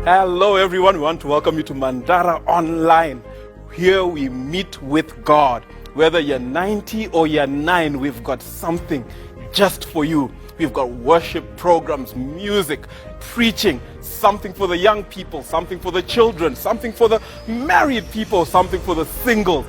Hello everyone, we want to welcome you to Mandara Online. Here we meet with God. Whether you're 90 or you're 9, we've got something just for you. We've got worship programs, music, preaching, something for the young people, something for the children, something for the married people, something for the singles.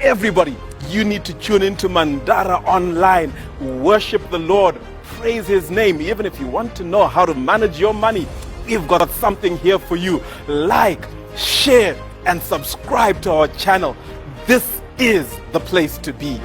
Everybody, you need to tune into Mandara Online. Worship the Lord, praise His name. Even if you want to know how to manage your money, we've got something here for you. Like, share, and subscribe to our channel. This is the place to be.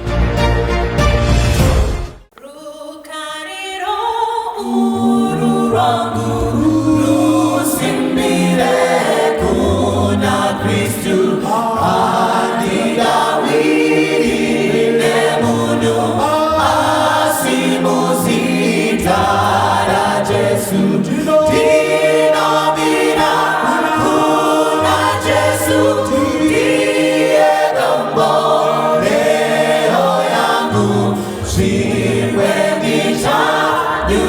She when we shine, you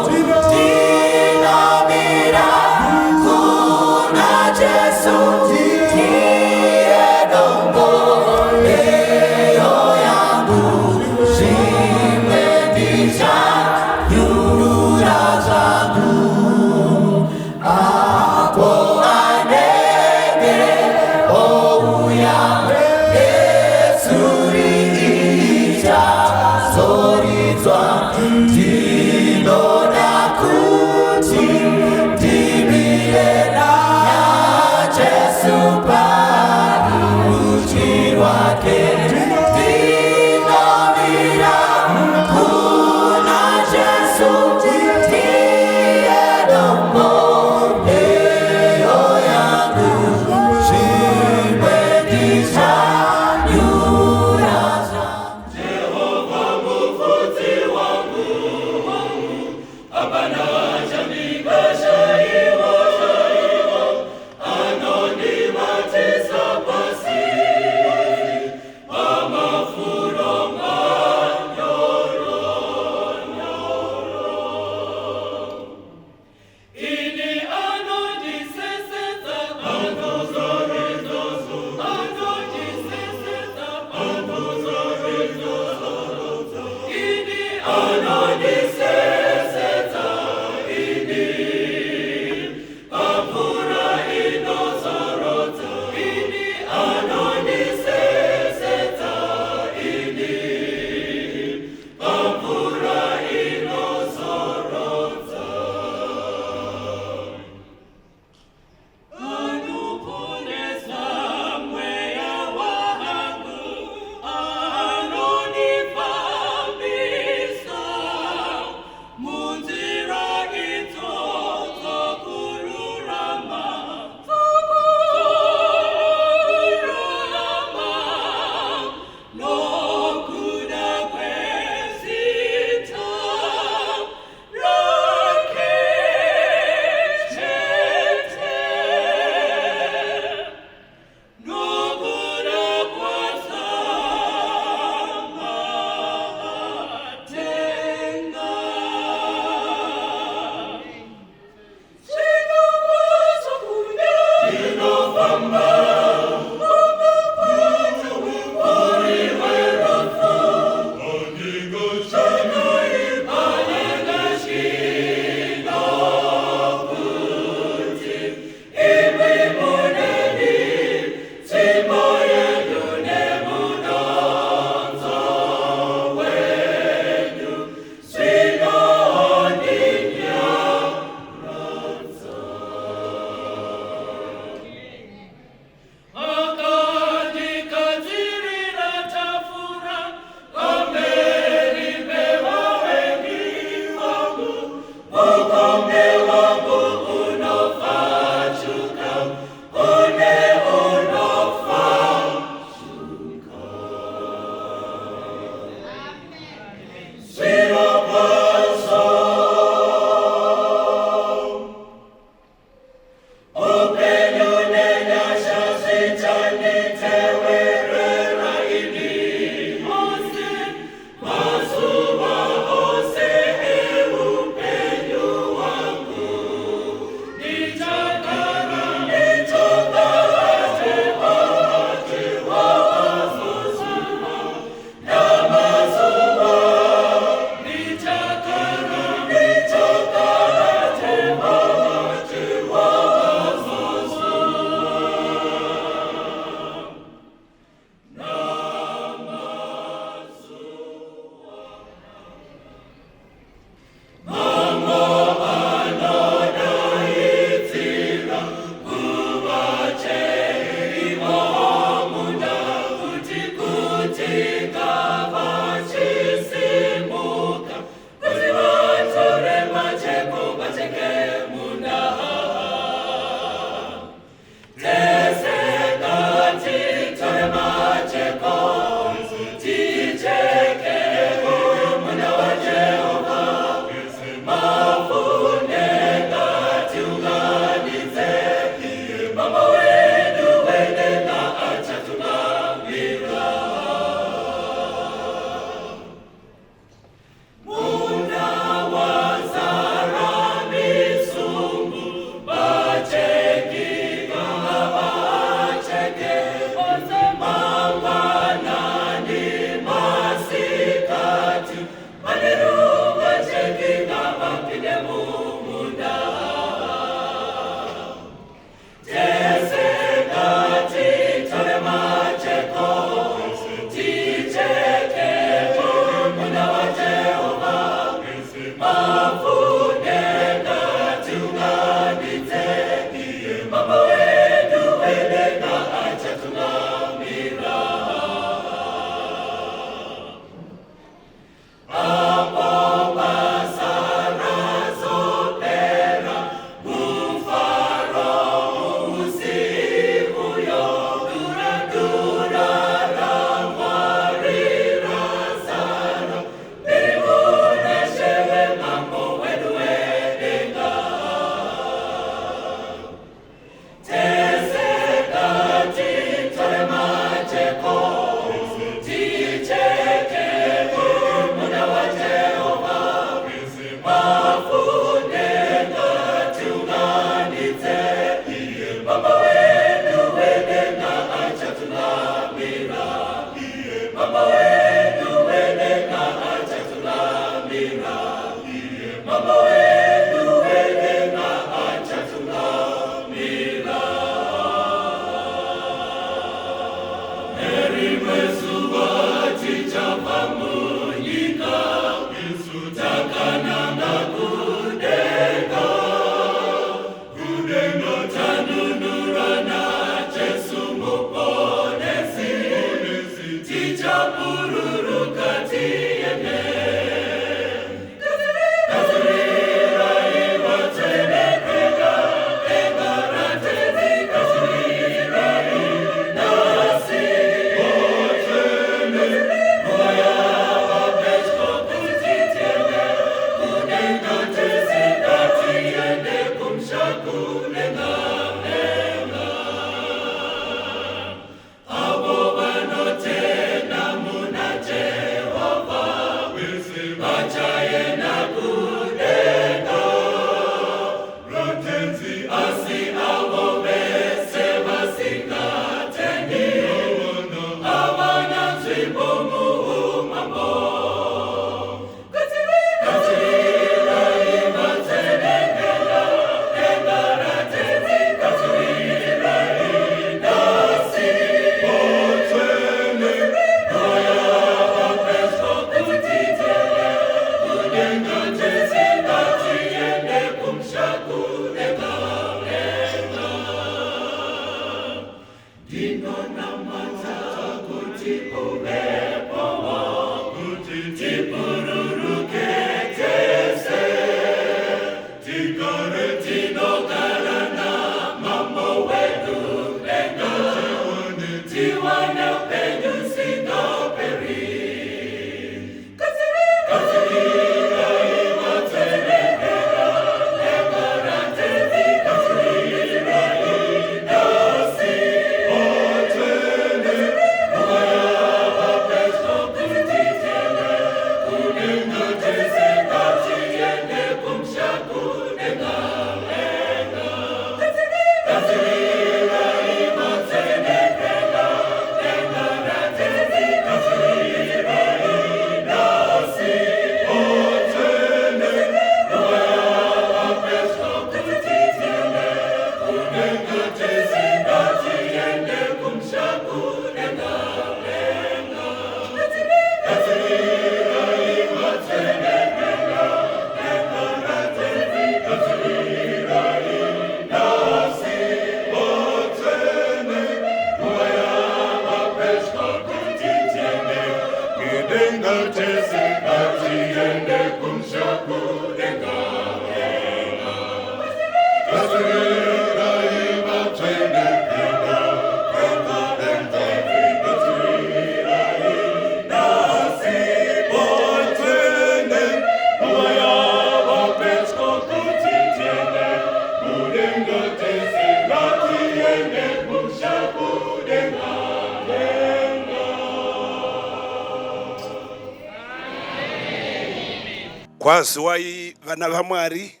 Kwaziwai vana vaMwari,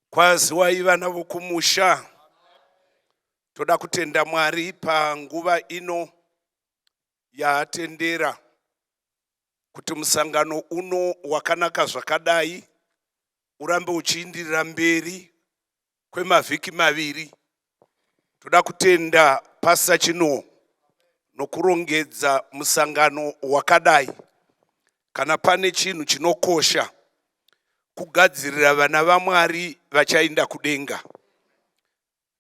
kwaziwai vana vokumusha. Toda kutenda Mwari panguva ino yaatendera kuti musangano uno wakanaka zvakadai urambe uchiindirira mberi kwemavhiki maviri. Toda kutenda Pastor Chino nokurongedza musangano wakadai. Kana pane chinhu chinokosha kugadzirira vana vaMwari vachaenda kudenga.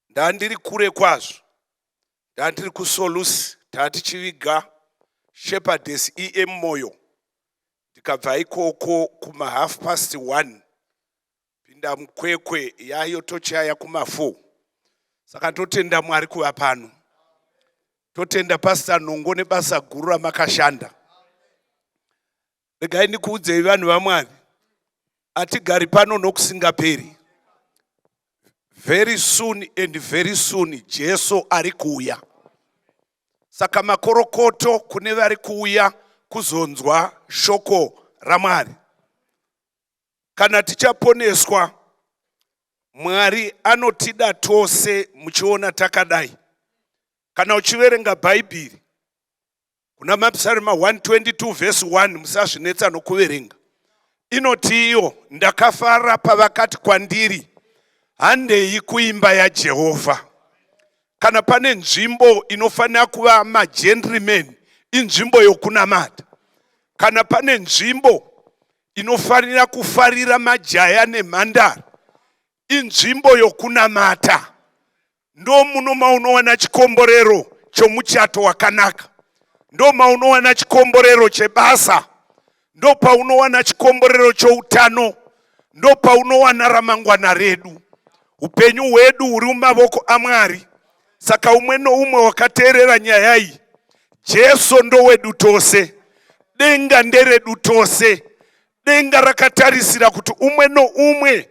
Ndandiri kure kwazvo, ndandiri kuSolusi, tichiviga Shepherdess EM Moyo. Tikabva ikoko kuma 1:30 pinda mukwekwe yayo tochaya kuma 4. Saka totenda Mwari kuva pano. Totenda Pastor Nongo nebasa guru ramakashanda. Regai ndikuudzei vanhu vaMwari, hatigari pano nokusingaperi. Very soon and very soon Jesu ari kuuya. Saka makorokoto kune vari kuuya kuzonzwa shoko raMwari. Kana tichaponeswa, Mwari anotida tose muchiona takadai. Kana uchiverenga Bhaibheri, kuna maPsalm 122 verse 1 musazvinetsa nokuverenga. Inoti iyo, ndakafara pavakati kwandiri, handei kuimba yaJehovha. kana pane nzvimbo inofanira kuva magentleman, inzvimbo yokunamata. Kana pane nzvimbo inofanira kufarira majaya nemhandara, inzvimbo yokunamata. Ndo muno maunowana chikomborero chomuchato wakanaka, ndo maunowana chikomborero chebasa, ndo paunowana chikomborero choutano, ndo paunowana ramangwana redu. Upenyu hwedu huri mumavoko aMwari. Saka umwe noumwe wakateerera nyaya iyi, Jesu ndo wedu tose, denga nderedu tose. Denga rakatarisira kuti umwe noumwe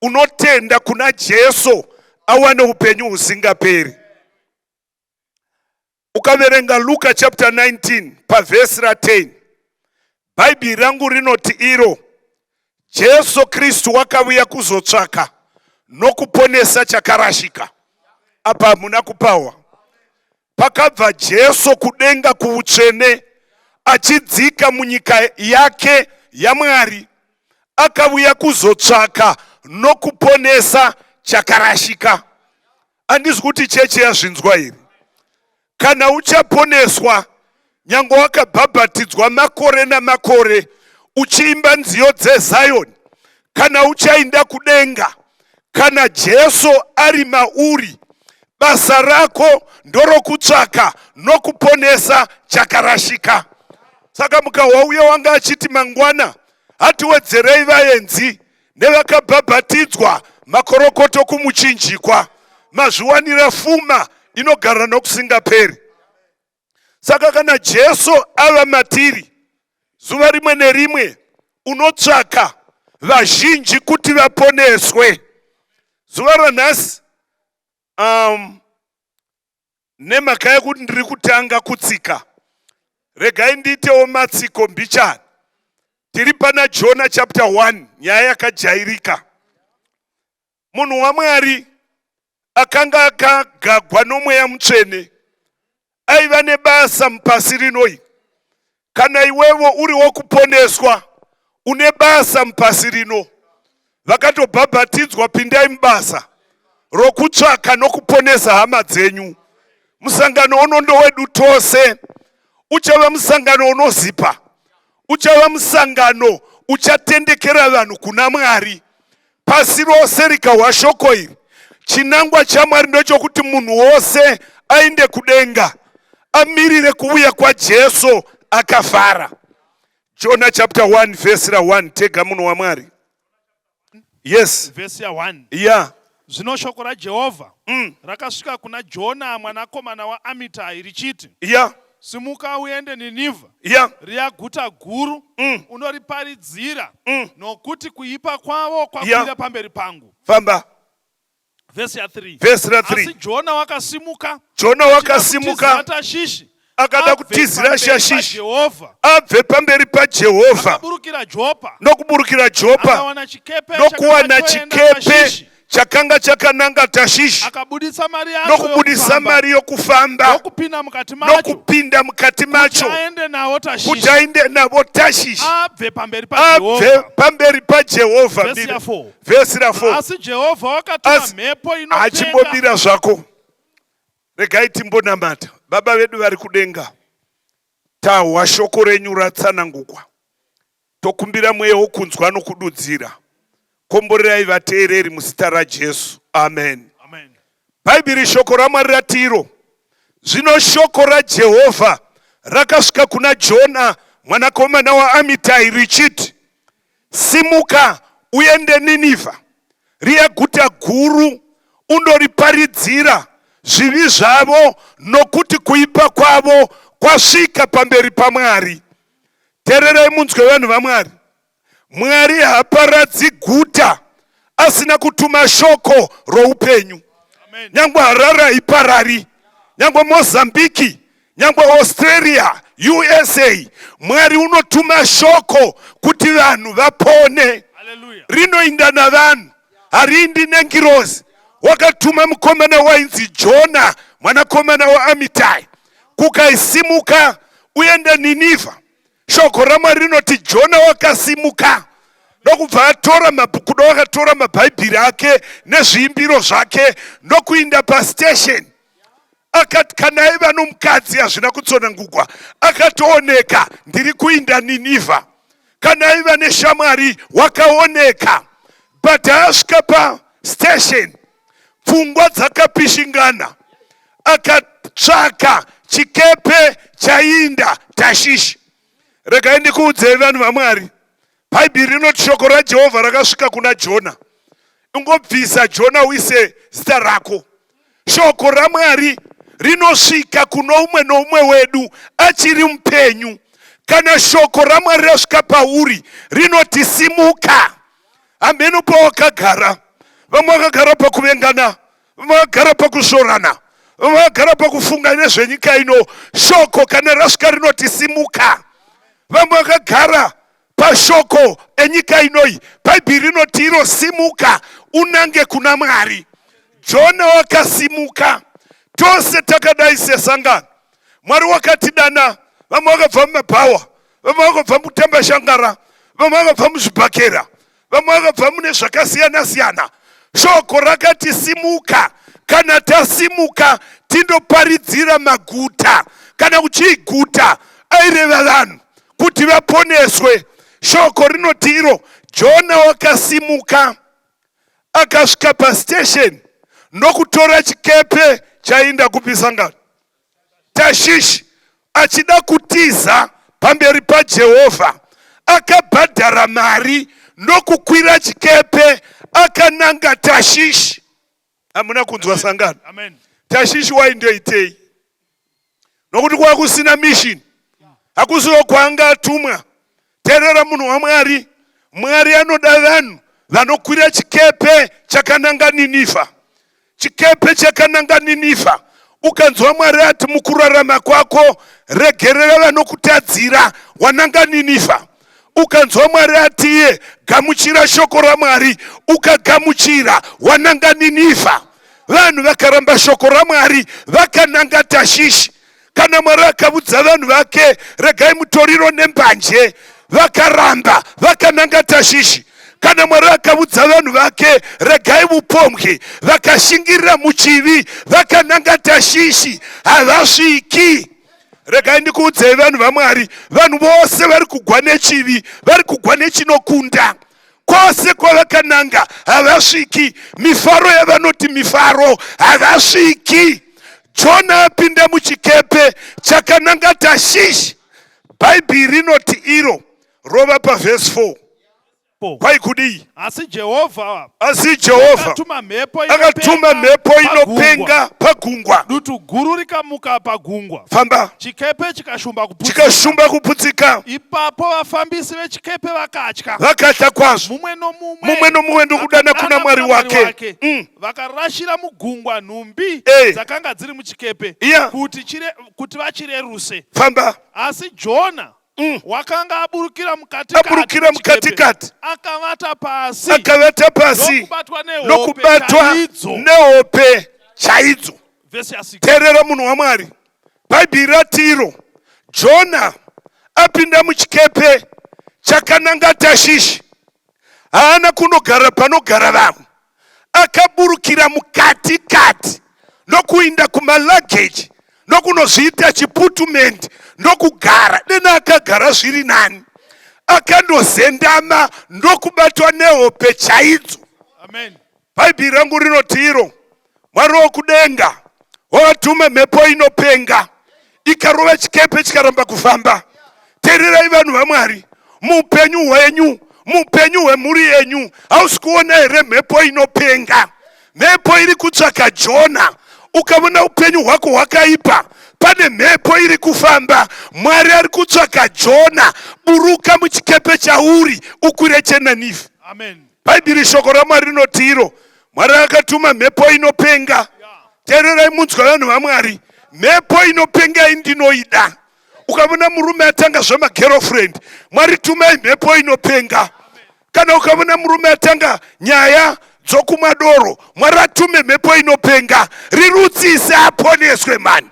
unotenda kuna Jesu awane upenyu husingaperi. Ukaverenga Luka chapter 19 pavhesi ra10, Bhaibheri rangu rinoti iro, Jesu Kristu wakauya kuzotsvaka nokuponesa chakarashika. Apa hamuna kupawa. Pakabva Jesu kudenga kuutsvene achidzika munyika yake yaMwari, akauya kuzotsvaka nokuponesa chakarashika. Handisi kuti cheche yazvinzwa iri. Kana uchaponeswa, nyange wakabhabhatidzwa makore namakore, uchiimba nziyo dzeZion, kana uchaenda kudenga, kana Jesu ari mauri, basa rako ndorokutsvaka nokuponesa chakarashika. Saka mukahwauya wanga achiti mangwana, hatiwedzerei vaenzi nevakabhabhatidzwa makorokoto kumuchinjikwa, mazviwanira pfuma inogara nokusingaperi. Saka kana Jesu ava matiri, zuva rimwe nerimwe unotsvaka vazhinji kuti vaponeswe. Zuva ranhasi, nemhaka yekuti ndiri kutanga kutsika, regai ndiitewo matsiko mbichana. Tiri pana Jona chapter 1, nyaya yakajairika. Munhu waMwari akanga akagagwa nomweya mutsvene aiva nebasa mupasi rinoi. Kana iwewo uri wokuponeswa, une basa mupasi rino, vakatobhabhatidzwa, pindai mubasa rokutsvaka nokuponesa hama dzenyu. Musangano uno ndo wedu tose. Uchava musangano unozipa, uchava musangano uchatendekera vanhu kuna Mwari. Pasi rose rikahwa shoko iri, chinangwa chaMwari ndochokuti munhu wose aende kudenga, amirire kuuya kwaJesu akafara. Jona chapter 1 verse ra 1, tega munhu waMwari. Yes. Verse ya 1. Yeah. Zvino shoko raJehovha rakasvika kuna Jona mwanakomana waAmitai richiti, Yeah. simuka uende Ninevha, Yeah. riya guta guru, unoriparidzira, nokuti kuipa kwavo Yeah. kwakwira pamberi pangu. Famba. Verse ya 3. Verse ra Asi 3. Jona wakasimuka, Jona wakasimuka Tashishi, akada kutizira Tashishi, Jehovha, abve pamberi paJehovha akaburukira Jopa, nokuburukira Jopa, akawana chikepe nokuwana chakatoenda chikepe Tashishi, chakanga chakananga Tashishi, akabudisa mari yacho nokubudisa mari yokufamba, nokupinda mukati macho, nokupinda mukati macho, kuti aende nawo Tashishi, kuti aende navo Tashishi, abve pamberi abve paJehovha. pamberi paJehovha. Verse ya 4. Verse ra 4. Asi Jehovha wakatuma Asi mhepo inopenga, achimbobira zvako. Regai timbonamata. Baba vedu vari kudenga, tahwa shoko renyu ratsanangurwa, tokumbira mweya wokunzwa nokududzira. Komborerai vateereri muzita raJesu. Amen. Amen. Bhaibheri shoko raMwari ratiro, zvino shoko raJehovha rakasvika kuna Jona mwanakomana waAmitai richiti, simuka uende Ninevha, riya guta guru, undoriparidzira zvivi zvavo, nokuti kuipa kwavo kwasvika pamberi paMwari. Teererai munzwe vanhu vaMwari. Mwari haaparadzi guta asina kutuma shoko roupenyu. Amen. Nyangwe Harare haiparari, nyangwe Mozambiki, nyangwe Australia, USA, Mwari unotuma shoko kuti vanhu vapone. Hallelujah. Rinoinda navanhu, hariindi nengirozi. Wakatuma mukomana wainzi Jona mwanakomana waAmitai, kukaisimuka uende Ninevha. Shoko raMwari rinoti Jona wakasimuka, nokubva atora mabhuku, akatora mabhaibheri ake nezviimbiro zvake, nokuinda pastation. akati kana aiva nomukadzi hazvina kutsonangugwa akatooneka ndiri kuinda Ninivha. Kana aiva neshamwari wakaoneka. But asvika pastation pfungwa dzakapishingana akatsvaka chikepe chainda Tashishi. Regai ndikuudzei vanhu vaMwari, Bhaibheri rinoti shoko raJehovha rakasvika kuna Jona. Ungobvisa Jona uise zita rako. Shoko raMwari rinosvika kuno umwe noumwe wedu achiri mupenyu. Kana shoko raMwari rasvika pauri rinoti simuka. Ameno pawakagara. Vamwe vakagara pakuvengana, vamwe vakagara pakuzorana, vamwe vakagara pakufunga nezvenyika ino. Shoko kana rasvika rinoti simuka. Vamwe vakagara pashoko enyika inoi. Bhaibheri rinoti iro simuka unange kuna Mwari. Jona wakasimuka. Tose takadai sesangano. Mwari wakatidana. Vamwe vakabva mumabhawa, vamwe vakabva mutambashangara, vamwe vakabva muzvibhakera, vamwe vakabva mune zvakasiyana siyana. Shoko rakati simuka. Kana tasimuka tindoparidzira maguta. Kana kuchiguta aireva vanhu kuti vaponeswe. Shoko rinoti iro Jona wakasimuka akasvika pastation nokutora chikepe chainda kupisangano Tashishi. Achida kutiza pamberi paJehovha akabhadhara mari nokukwira chikepe akananga Tashishi. Hamuna kunzwa sangano? Amen. Tashishi waindoitei? Nokuti kwakusina mission. Hakusiwo kwanga atumwa. Terera munhu waMwari. Mwari anoda vanhu vanokwira chikepe chakananga Ninivha. Chikepe chakananga Ninivha. Ukanzwa Mwari ati mukurarama kwako regerera vanokutadzira wananga Ninivha. Ukanzwa Mwari ati iye gamuchira shoko raMwari ukagamuchira wananga Ninivha. Vanhu vakaramba shoko raMwari vakananga Tashishi. Kana Mwari akabudza vanhu vake regai mutoriro nembanje vakaramba vakananga Tashishi. Kana Mwari akabudza vanhu vake regai mupombwe vakashingirira muchivi vakananga Tashishi havasviki. Regai ndikuudzei vanhu vaMwari, vanhu vose vari kugwa nechivi, vari kugwa nechinokunda. Kwose kwavakananga havasviki. Mifaro yavanoti mifaro havasviki. Jona apinda muchikepe chakananga Tashishi. Bhaibheri rinoti iro rova pavhesi 4. Kwai kudii? Asi Jehovha akatuma mhepo inopenga pagungwa. Dutu guru rikamuka pagungwa. Famba. Chikepe chikashumba kuputsika. Ipapo vafambisi vechikepe vakatya. Vakatya kwazvo. Mumwe nomumwe ndokudana kuna Mwari wake. Vakarashira mugungwa nhumbi dzakanga dziri muchikepe kuti vachireruse. Famba. Asi Jona wakanga aburukira mukatikati akavata pasi nokubatwa nehope chaidzo. Terera munhu waMwari, Bhaibheri ratiro Jona apinda muchikepe chakananga Tashishi. Haana kunogara panogara vamwe, akaburukira mukatikati nokuinda kumalugage nokunozviita chiputumendi ndokugara. Dena akagara zviri nani, akandozendama ndokubatwa nehope chaidzo. Amen. Bhaibheri rangu rinoti iro Mwari wokudenga wakatuma mhepo inopenga ikarova chikepe chikaramba kufamba. Tererai vanhu vaMwari, muupenyu hwenyu, muupenyu hwemhuri yenyu, hausi kuona here mhepo inopenga? Mhepo iri kutsvaka Jona. Ukaona upenyu hwako hwakaipa, pane mhepo iri kufamba. Mwari ari kutsvaka Jona. Buruka muchikepe chauri ukwire cheNinivha. Amen. Bhaibheri shoko raMwari rinoti iro Mwari akatuma mhepo inopenga. Tererai munzwa vanhu vaMwari, mhepo inopenga indinoida. Ukaona murume atanga zvamagirlfriend, Mwari tumai mhepo inopenga. Kana ukaona murume atanga nyaya dzokumadoro, Mwari atume mhepo inopenga. Rirutsise aponeswe mani.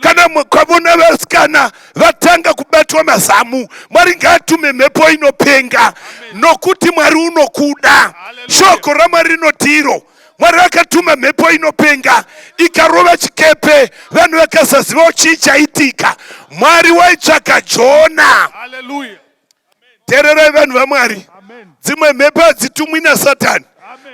Kana mukavona vasikana vatanga kubatwa mazamu, Mwari ngaatume mhepo inopenga. Nokuti Mwari unokuda. Shoko raMwari rinoti iro Mwari akatuma mhepo inopenga ikarova chikepe, vanhu vakasazivawo chii chaitika. Mwari waitsvaka Jona. Hallelujah. Teererai vanhu vaMwari, Amen. dzimwe mhepo hadzitumwi naSatani,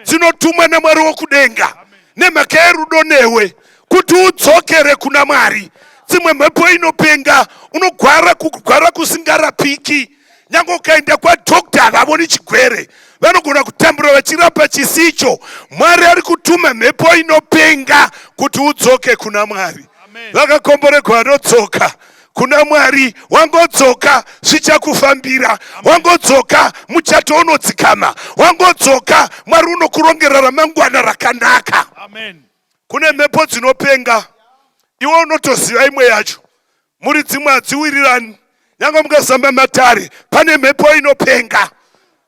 dzinotumwa naMwari wokudenga nemhaka yerudo newe kuti udzokere kuna Mwari. Dzimwe mhepo inopenga unogwara kusingarapiki, nyange ukaenda kwadhokta havavoni chigwere, vanogona kutambura vachirapa chisicho. Mwari ari kutuma mhepo inopenga kuti udzoke kuna Mwari. Vakakomborerwa vanodzoka kuna Mwari, wangodzoka zvichakufambira, wangodzoka muchato unodzikama, wangodzoka Mwari unokurongera ramangwana rakanaka. Amen. Kune mhepo dzinopenga, iwe unotoziva imwe yacho, muri dzimwe hadziwirirani. Nyange mukazama matare, pane mhepo inopenga.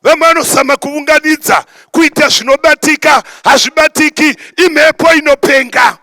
Vamwe vanosama kuunganidza kuita zvinobatika hazvibatiki, imhepo inopenga.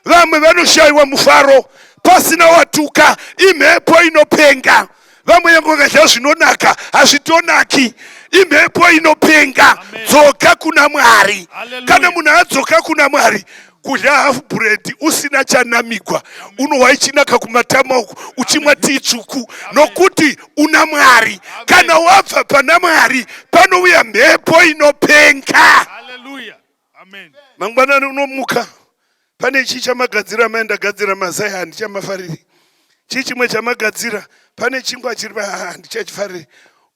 Vamwe vanoshayiwa mufaro pasina watuka, imhepo inopenga. Vamwe nyange vakadya zvinonaka hazvitonaki, imhepo inopenga. Dzoka kuna Mwari. Kana munhu adzoka kuna Mwari, kudya hafu bhuredhi usina chanamigwa, unohwa ichinaka kumatama uku uchimwa tii tsvuku, nokuti una Mwari. Kana wabva pana Mwari, panouya mhepo inopenga. Hallelujah. Amen. Mangwanani unomuka, pane chii chamagadzira maendagadzira mazai handichamafariri, chii chimwe chamagadzira, pane chingwa chiri handichachifariri.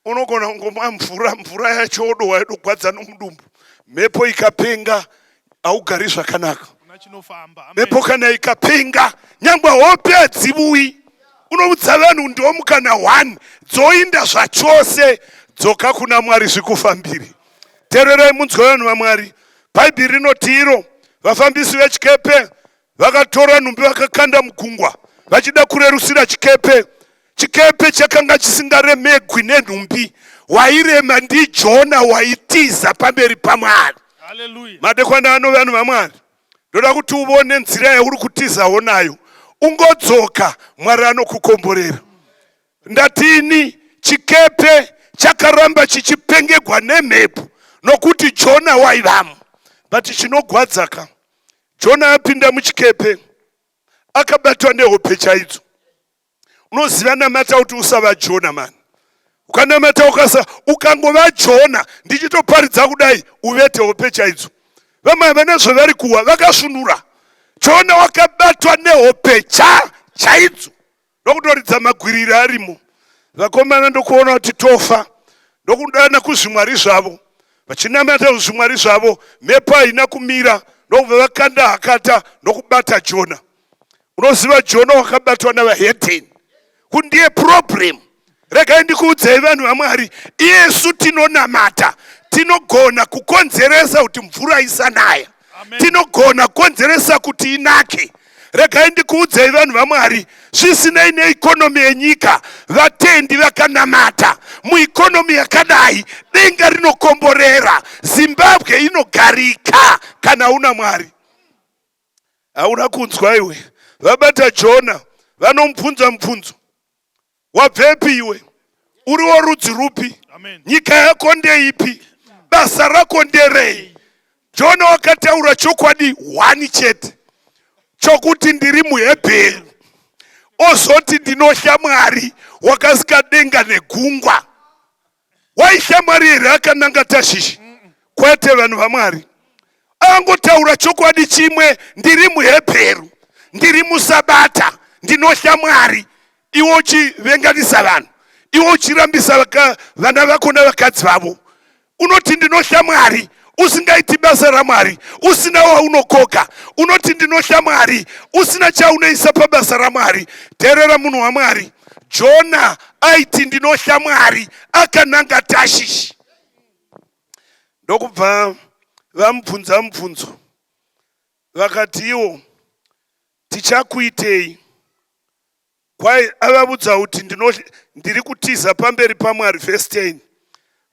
Unogona kungomwa mvura yacho odohwa yodogwadza nomudumbu. Mhepo ikapenga haugari zvakanaka. Mhepo kana ikapenga, nyangwe hope hadzivuyi. Unoudza vanhu ndiwo mukana 1, dzoinda zvachose, dzoka kuna Mwari zvikufambiri. Teererai munzwe vanhu vaMwari, Bhaibheri rinoti iro, vafambisi vechikepe vakatora nhumbi vakakanda mugungwa vachida kurerusira chikepe. Chikepe chakanga chisingaremegwi nenhumbi, wairema ndiJona waitiza pamberi paMwari. Hallelujah. Madekwana ano vanhu vaMwari, ndoda kuti uone nzira yauri kutizawo nayo. Ungodzoka, Mwari anokukomborera. Ndatini chikepe chakaramba chichipengegwa nemhepo nokuti Jona waivamo. But chinogwadzaka, Jona apinda muchikepe akabatwa nehope chaidzo. Unoziva namata kuti usava Jona mani. Ukanamata ukangova Jona, ndichitoparidza kudai uvete hope chaidzo. Vamwe havana zvavari kuwa vakasvinura. Jona wakabatwa nehope chaidzo, ndokutoridza magwiriri arimo. Vakomana ndokuona kuti tofa, ndokudana kuzvimwari zvavo, vachinamata kuzvimwari zvavo, mhepo haina kumira, ndokubva vakanda hakata ndokubata Jona. Unoziva Jona wakabatwa navahedheni. Kundiye problem. Regai ndikuudzei vanhu vaMwari, Yesu tinonamata, tinogona kukonzeresa kuti mvura isanaya. Tinogona kukonzeresa kuti inake. Regai ndikuudzei vanhu vaMwari, zvisinei neikonomi yenyika, vatendi vakanamata. Muikonomi yakadai, denga rinokomborera, Zimbabwe inogarika kana una Mwari. Hauna kunzwa iwe. Vabata Jona, vanomubvunza mubvunzo. Wabvepi iwe? Uriwo rudzi rupi? Nyika yako ndeipi? Basa rako nderei? Jona wakataura chokwadi 1 chete, chokuti ndiri muHebheru. Ozoti ndinotya Mwari wakasika denga negungwa. Waitya Mwari here akananga Tashishi? Kwete vanhu vaMwari. Angotaura chokwadi chimwe, ndiri muHebheru, ndiri muSabata, ndinotya Mwari. Iwo uchivenganisa vanhu, iwo uchirambisa vana vako navakadzi vavo. Unoti ndinotya Mwari, usingaiti basa raMwari, usina waunokoka. Unoti ndinotya Mwari, usina chaunoisa pabasa raMwari. Teerera munhu waMwari, Jona aiti ndinotya Mwari, akananga Tashishi. Ndokubva vamubvunza mubvunzo, vakati iwo, tichakuitei? Kwai avabudza kuti ndiri kutiza pamberi paMwari. Verse 10.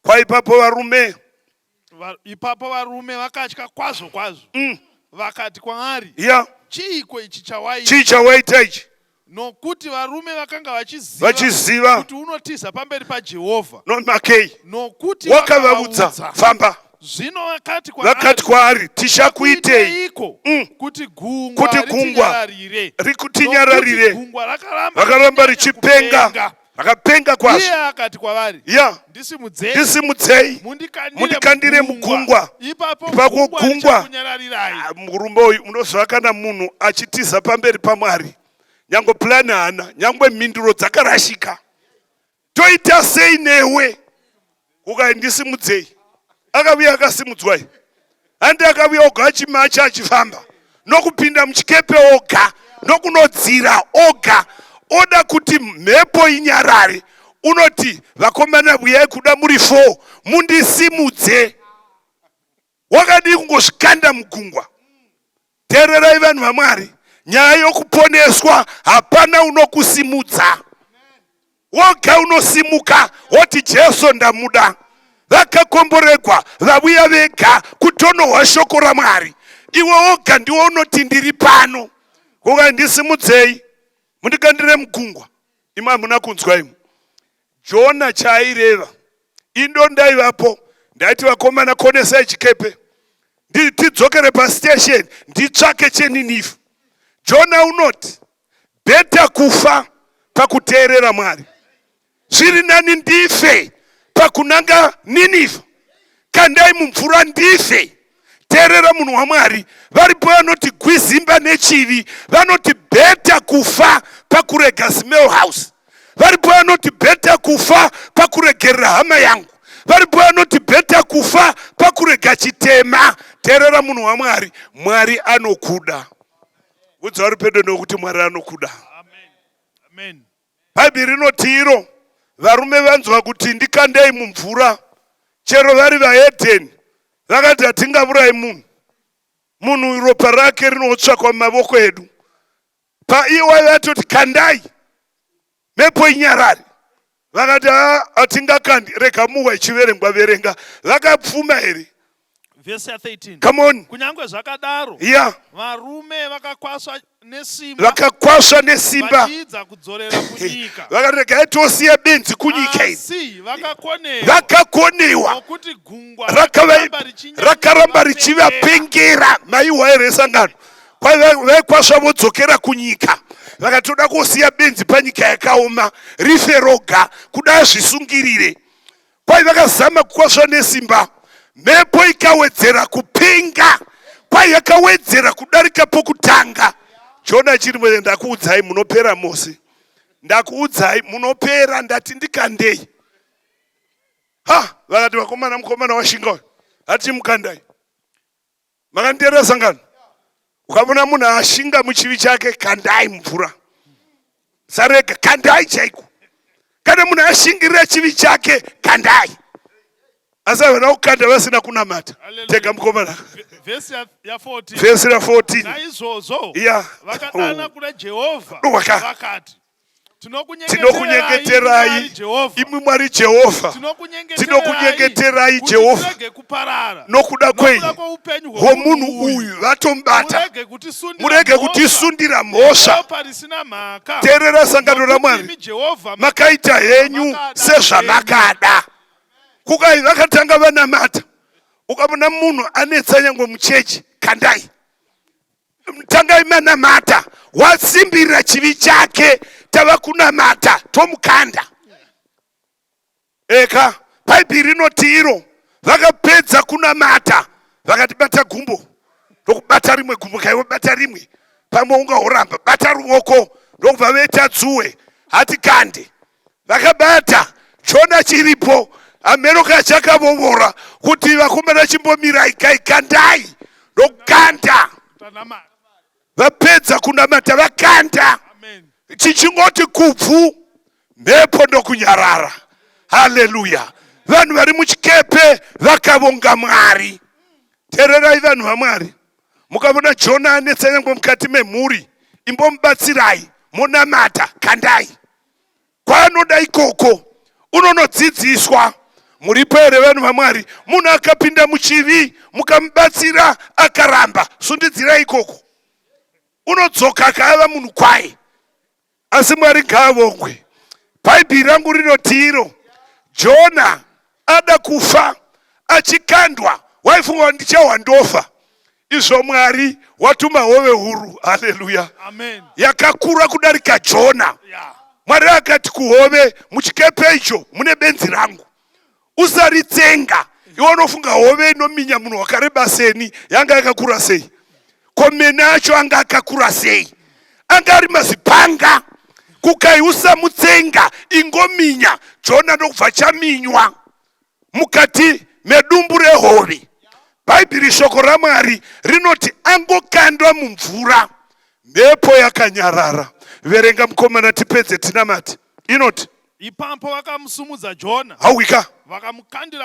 Kwai ipapo varume vakatya kwazvo kwazvo. Vakati kwaari, chiiko ichi chawaita ichi? Nokuti varume vakanga vachiziva kuti unotiza pamberi paJehovha. Nokuti nokuti wakavabudza, famba. zvino vakati kwaari, tichakuitei kuti gungwa rikunyararire. Vakaramba richipenga, vakapenga kwazvo. Iye akati kwavari, ndisimudzei mundikandire mugungwa. Ipapo gungwa, murume uyu unozva kana munhu achitiza pamberi paMwari, nyangwe plani hana, nyangwe mhinduro dzakarashika. Toita sei newe? Ukai ndisimudzei. Akauya akasimudzwa. Handi akauya oga achimacha achifamba, nokupinda muchikepe oga, nokunodzira oga. Oda kuti mhepo inyarare. Unoti vakomana buyai kuda muri 4 mundisimudze. Wakadi kungozvikanda mugungwa. Tererai vanhu vaMwari, nyaya yokuponeswa hapana unokusimudza. Woga unosimuka woti Jesu ndamuda. Vakakomboregwa vabuya vega kutonhohwa shoko raMwari. Iwe woga ndiwo unoti ndiri pano. Ukai ndisimudzei mundikandire mugungwa. Ima hamuna kunzwa imwe. Jona chaireva indo ndaivapo, ndaiti vakomana konesai chikepe tidzokere pastation nditsvake cheNinevha. Jona unoti beta kufa pakuteerera Mwari. Zviri nani ndife pakunanga Ninevha. Kandai mumvura ndife. Teerera munhu waMwari. Varipo vanoti gwizimba nechivi, vanoti beta kufa pakurega Smell House. Varipo vanoti beta kufa pakuregerera hama yangu. Varipo vanoti beta kufa pakurega chitema. Teerera munhu waMwari, Mwari anokuda. Udza vari pedo nokuti Mwari anokuda. Amen. Bhaibheri rinoti iro, varume vanzwa kuti ndikandei mumvura, chero vari vaHedheni vakati hatingaburai munhu ropa rake rinotsvakwa mumavoko edu. Paiye vatoti kandai mhepo inyarare. Vakati hatingakandi, rega muwa ichiverengwa verenga. Vakapfuma here? Verse 13. Come on. Kunyangwe zvakadaro, varume vakakwaswa nesimba vachidza kudzorera kunyika. Vakarega tosiya benzi kunyika isi. Vakakonewa nokuti gungwa rakaramba richivapengera. Maiwa here sangano. Vaikwaswa vodzokera kunyika. Vakatoda kusiya benzi panyika yakaoma, rife roga, kuda zvisungirire. Kwai vakazama kukwaswa nesimba. Mhepo ikawedzera kupenga. Kwai yakawedzera kudarika pokutanga. Jona chiri ndakuudzai munopera mose. Ndakuudzai munopera, ndati ndikandei. Vakati mukomana washinga uyu, hati mukandai. Makandiyera sangano. Ukamona munhu ashinga muchivi chake, kandai mvura. Sarega kandai chaiko. Kana munhu ashingirira chivi chake, kandai. Asi havana kukanda vasina kunamata. Tega mukomana. Verse 14. Verse 14. Naizvozvo vakadana kuna Jehovha vakati, tinokunyengeterai imi Mwari Jehovha, tinokunyengeterai Jehovha nokuda kwenyu hwomunhu uyu vatomubata. Murege kutisundira mhosva. Teerera sangano raMwari, makaita henyu sezvamakada. Kukai vakatanga vanamata. Ukamona munhu anetsa nyangwe muchechi, kandai. Tangai manamata. Wasimbirira chivi chake, tava kunamata, tomukanda. Eka, Bhaibheri rinoti iro, vakapedza kunamata, vakati bata gumbo. Ndokubata rimwe gumbo, kaiwe bata rimwe. Pamwe ungahoramba, bata ruoko, ndokubva veta dzuwe, hati kande. Vakabata, Jona chiripo. Ameno kachakavovora kuti vakomana chimbomirai kai kandai. Ndokanda. Vapedza kunamata vakanda. Chichingoti kubvu, mhepo ndokunyarara. Haleluya. Vanhu vari muchikepe vakavonga Mwari. Teererai vanhu vaMwari. Mukavona Jona anetsa nyangwe mukati memhuri, imbomubatsirai, monamata, kandai. Kwaanoda ikoko unonodzidziswa. Muripo here vanhu vaMwari? Munhu akapinda muchivi mukamubatsira akaramba, sundidzirai ikoko. Unodzoka akava munhu kwaye. Asi Mwari ngaavongwe. Bhaibheri rangu rinoti iro, Jona ada kufa achikandwa waifunga ndichawandofa, izvo Mwari watuma hove huru, haleluya, Amen. yakakura kudarika Jona. Yeah. Mwari akati kuhove, muchikepe icho mune benzi rangu, usaritsenga. Iwe unofunga hove inominya munhu wakareba seni yanga yakakura sei? Komene acho anga akakura sei? Anga ari mazipanga. Kukai usamutsenga ingominya, Jona ndokubva chaminywa mukati medumbu rehove. Bhaibheri shoko raMwari rinoti angokandwa mumvura, mhepo yakanyarara. Verenga mukomana tipedze tinamati. Inoti ipapo vakamusumudza Jona, hauika,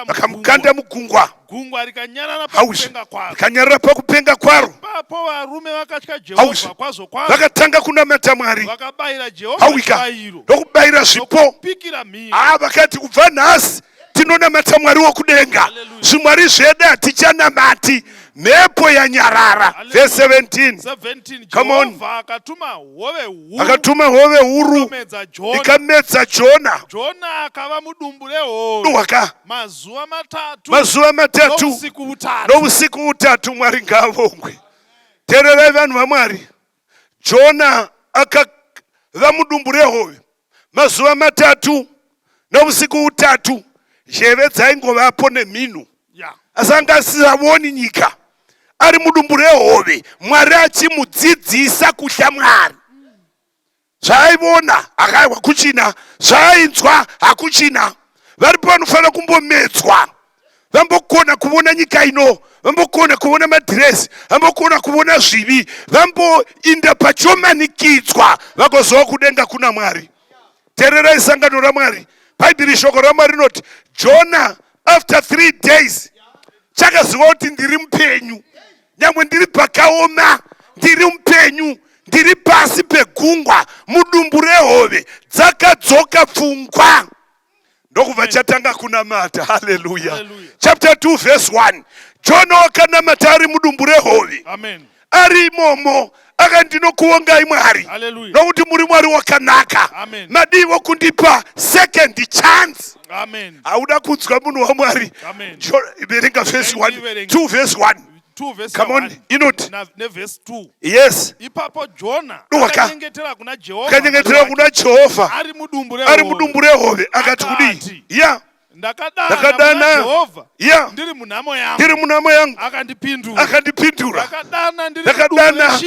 vakamukanda mugungwa, gungwa rikanyarara pakupenga kwaro. Rikanyarara pakupenga kwaro. Ipapo varume vakatya Jehovha kwazvo kwazvo, vakatanga kunamata Mwari, vakabayira Jehovha chibayiro ndokubayira zvipo. nokupikira mhiko. Vakati kubva nhasi tinonamata Mwari wokudenga, zvimwari zvedu hatichanamati, mhepo yanyarara. Verse 17. Come on. Jehovha akatuma hove huru ikamedza Jona. Jona akava mudumbu rehove Waka mazuva matatu nousiku hutatu. Mwari ngaavongwe. Tererai vanhu vaMwari, Jona akava mudumbu rehove mazuva matatu nousiku hutatu. Zheve dzaingovapo nemhino, asanga asisavoni nyika, ari mudumbu rehove, Mwari achimudzidzisa kutya Mwari. Zvaaivona akaiwa kuchina, zvaainzwa hakuchina. Varipo vanofanira kumbomedzwa, vambokona kuona nyika ino, vambokona kuona madhiresi, vambokona kuona zvivi, vamboinda pachomanikidzwa, vagozova kudenga kuna Mwari. Tererai sangano raMwari. Bhaibheri shoko raMwari rinoti Jona after 3 days chakaziva kuti ndiri mupenyu, nyangwe ndiri pakaoma, ndiri mupenyu, ndiri pasi pegungwa mudumbu rehove, dzakadzoka pfungwa, ndokubva chatanga kunamata. Haleluya. Chapter 2 verse 1. Jona wakanamata ari mudumbu rehove. Amen. Ari imomo akandinokuongai Mwari, nokuti muri Mwari wakanaka. Madivo kundipa second chance. Amen. Hauda kunzwa munhu waMwari. Verenga verse 1, 2 verse 1. Come on, inoti verse 2. Yes. Ipapo Jona akanyengetera kuna Jehovha ari mudumbu rehove, akati kudii? Ndakadana Jehovha ndiri munhamo yangu, akandipindura. Ndakadana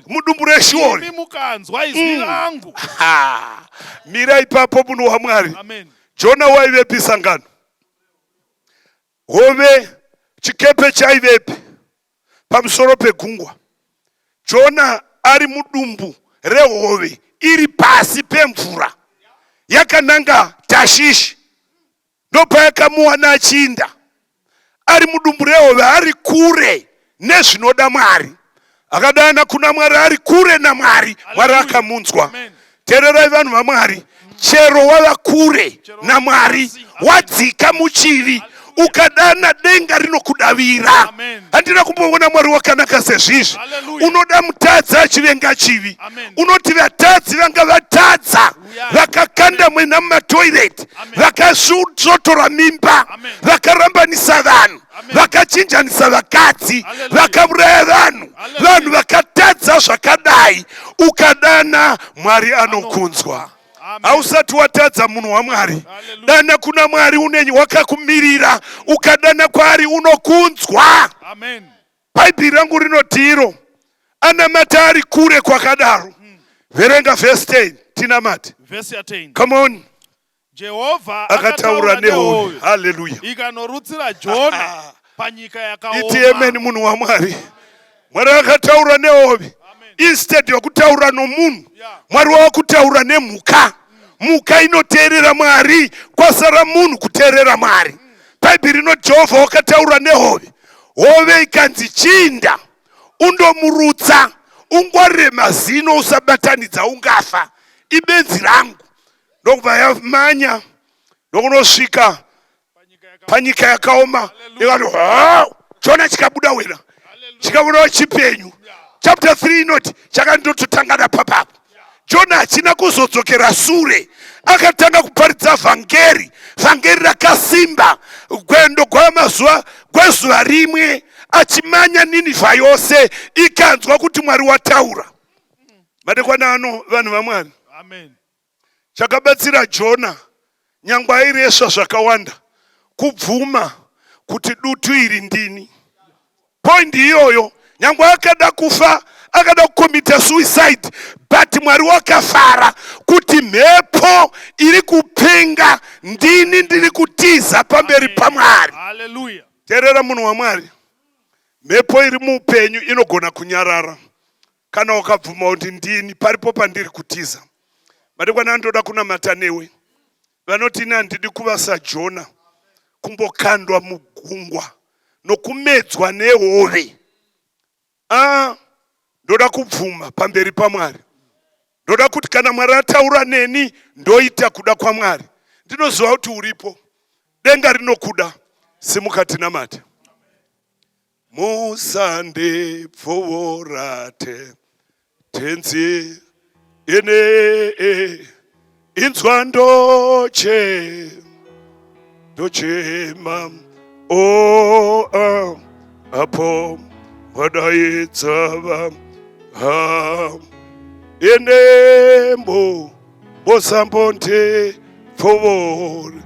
mudumbu reSheori, mukanzwa izwi rangu. Mira ipapo munhu waMwari. Jona waivepi sangano? Hove chikepe chaivepi pamusoro pegungwa. Jona ari mudumbu rehove iri pasi pemvura, yakananga Tashishi, ndopayakamuwana achinda. Ari mudumbu rehove, ari kure nezvinoda Mwari, akadana kuna Mwari, ari kure naMwari. Mwari akamunzwa. Tererai vanhu vaMwari, chero wava kure naMwari, wadzika muchivi, ukadana denga rinokudavira. Handina kumboona Mwari wakanaka sezvizvi. Unoda mutadzi achivenga chivi. Unoti vatadzi vanga vatadza, vakakanda mwena mumatoireti, vakazotora mimba, vakarambanisa vanhu, vakachinjanisa vakadzi, vakauraya vanhu, vanhu vakatadza zvakadai. Ukadana Mwari anokunzwa. Hausati watadza munhu waMwari, dana kuna Mwari wakakumirira, ukadana kwaari unokunzwa. Bhaibheri rangu rinoti iro, anamata ari kure kwakadaro. Verenga verse 10 tinamati. Come on. Jehovha akataura nehove. Haleluya. Ikanorutsira Jona panyika yakaoma. Iti amen munhu waMwari. Mwari akataura nehove. Instead yokutaura nomunhu, Mwari wakutaura nemhuka. Mhuka inoteerera Mwari, kwasara munhu kuteerera Mwari. Bhaibheri rinoti Jehovha wakataura nehove, hove ikanzi chinda, undomurutsa, ungwarire mazino, usabatanidza ungafa. Ibenzi rangu. Ndokubva yamanya ndokunosvika panyika yakaoma. Ikati Jona chikabuda wena, chikabuda chipenyu. Chapter 3 inoti chakandototangana papapo. Jona hachina kuzodzokera sure, akatanga kuparidza vhangeri rakasimba, gwendo kwamazuva kwezuva rimwe achimanya Ninevha yose ikanzwa kuti Mwari wataura. Madekwana ano vanhu vaMwari. Amen. Chakabatsira Jona nyangwe aireswa zvakawanda kubvuma kuti dutu iri ndini. Point iyoyo nyangwe akada kufa, akada kukomita suicide, but Mwari wakafara kuti mhepo iri kupenga ndini ndiri kutiza pamberi paMwari. Hallelujah. Terera munhu waMwari. Mhepo iri muupenyu inogona kunyarara kana wakabvuma kuti ndini paripo pandiri kutiza. Madekwana ndoda kunamata newe vanoti ina handidi kuva saJona, kumbokandwa mugungwa nokumedzwa nehove. Ndoda kubvuma pamberi paMwari. Ndoda kuti kana Mwari ataura neni ndoita kuda kwaMwari. Ndinoziva kuti uripo, denga rinokuda. Simuka tinamate. Musandipfuura tenzi ine inzwa ndochema apo wadaidza ine mbosambondipfuura.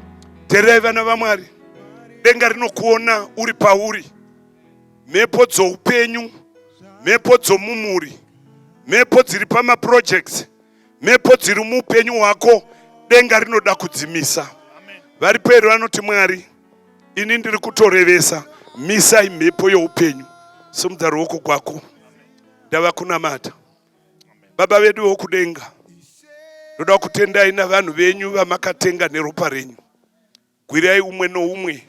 Tererai vana vaMwari, denga rinokuona uri pauri. Mhepo dzoupenyu, mhepo dzomumuri, mhepo dziri pamaprojects, mhepo dziri muupenyu hwako, denga rinoda kudzimisa. Vari pedu vanoti Mwari, ini ndiri kutorevesa, misai mhepo youpenyu. Simudza ruoko kwako, ndava kunamata. Baba vedu vokudenga, ndoda kutendai navanhu venyu vamakatenga neropa renyu. Gwirai umwe noumwe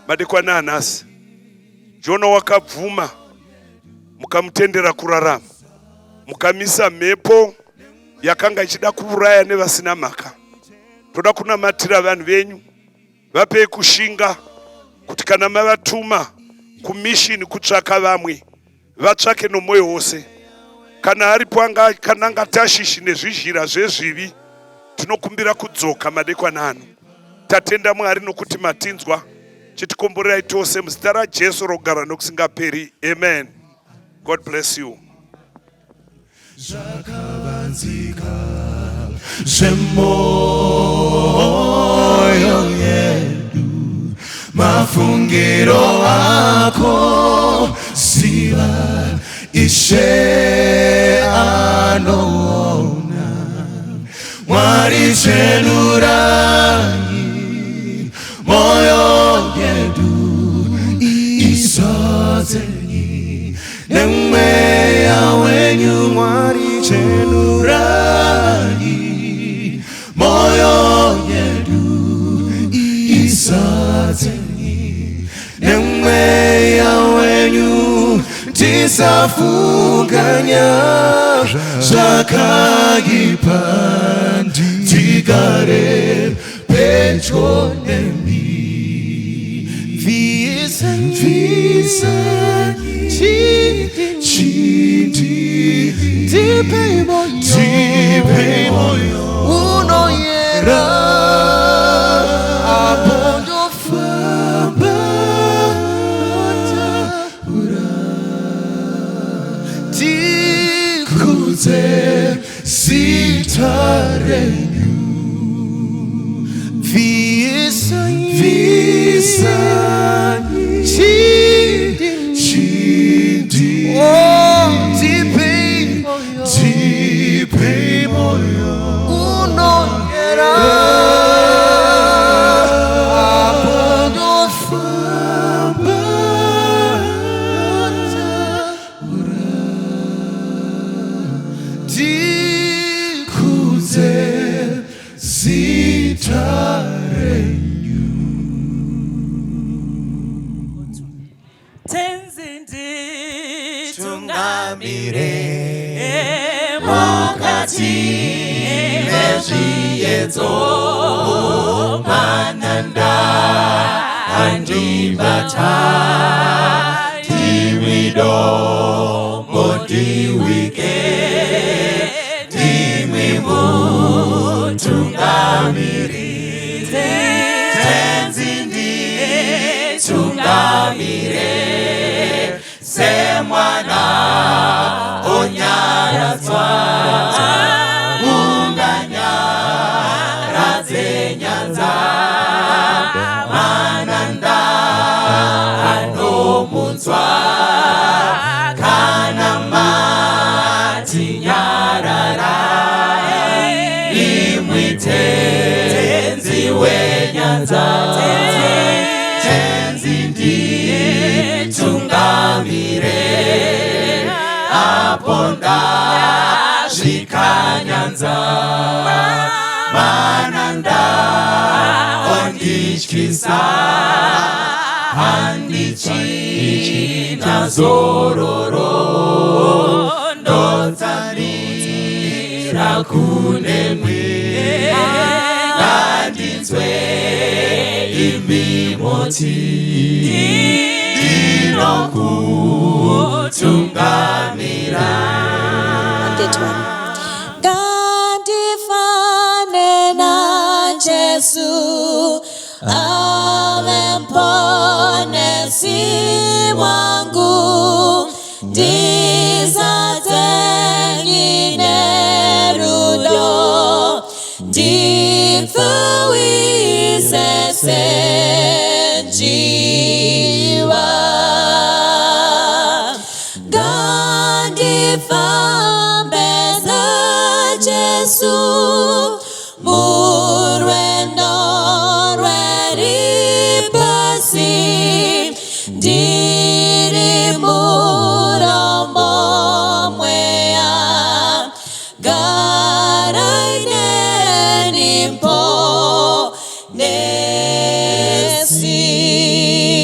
madekwana anhasi. Jona wakabvuma, mukamutendera kurarama, mukamisa mhepo yakanga ichida kuuraya nevasina mhaka. Toda kunamatira vanhu venyu, vapei kushinga kuti kana mavatuma kumishini kutsvaka vamwe, vatsvake nomwoyo wose. Kana aripo kananga Tashishi nezvizhira zvezvivi, tinokumbira kudzoka madekwana ano. Tatenda Mwari nokuti matinzwa. Chitikomborerai tose muzita raJesu rogara nokusingaperi. Amen. God bless you. Zvakavanzika zvemoyo yedu, mafungiro ako ziva Ishe anoona. Mwari chenurai moyo yedu izadzeni nemweya wenyu. Mwari chenurai moyo yedu izadzeni nemweya wenyu. Tisafunganya zvakaipa, tigare pedyo nemi. Tipe moyo unoyera apondofamba tikudze zita renyu. Tipe moyo unoyera apondofamba tikudze zita renyu. Tungamire mukati mezviedzo, mananda andibata, timido modiwike, timi mutungamiri, tenzindi tungamiri. onyarazwa unganyaraze nyanza mananda anomunzwa kana mati nyarara imwitenzi wenyanza tenzi nditungamire aponda zvikanyanza mananda ondityisa handichina zororo ndotsarira kunemwe ngandinzwe imimoti ndinokutungamira. Get one. Gandifane na Jesu avemponesi wangu dizatengine rudo difuise senjiwa Gandifambeza Jesu murwendo rweripasi ndiri murombo mweya garainenimpo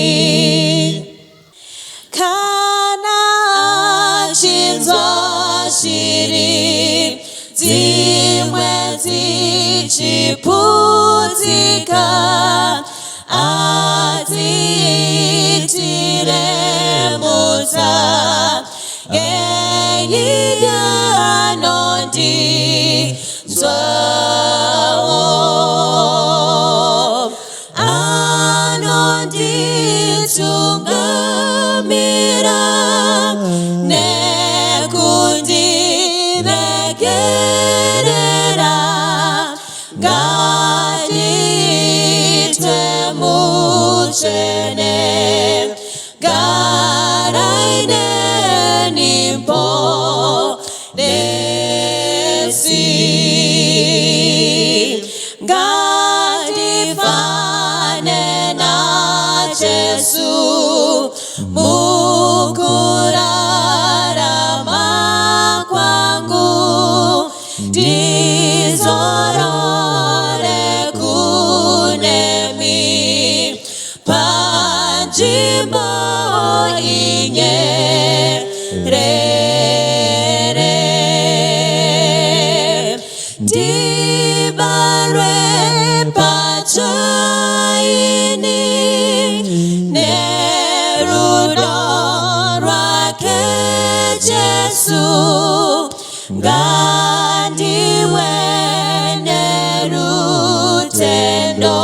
nesi kana achinzwa shiri dzimwe dzichiputika adzitire musa yeyidanondinzwawo anonditungamira nekundiregerera nganditwe muchene garainenimpo nesi ngandifane na Jesu mukurarama kwangu ndizorore kunemi panjimbo inyerere ndibarwe pachaini nerudo rwake Jesu ngandiwe nerutendo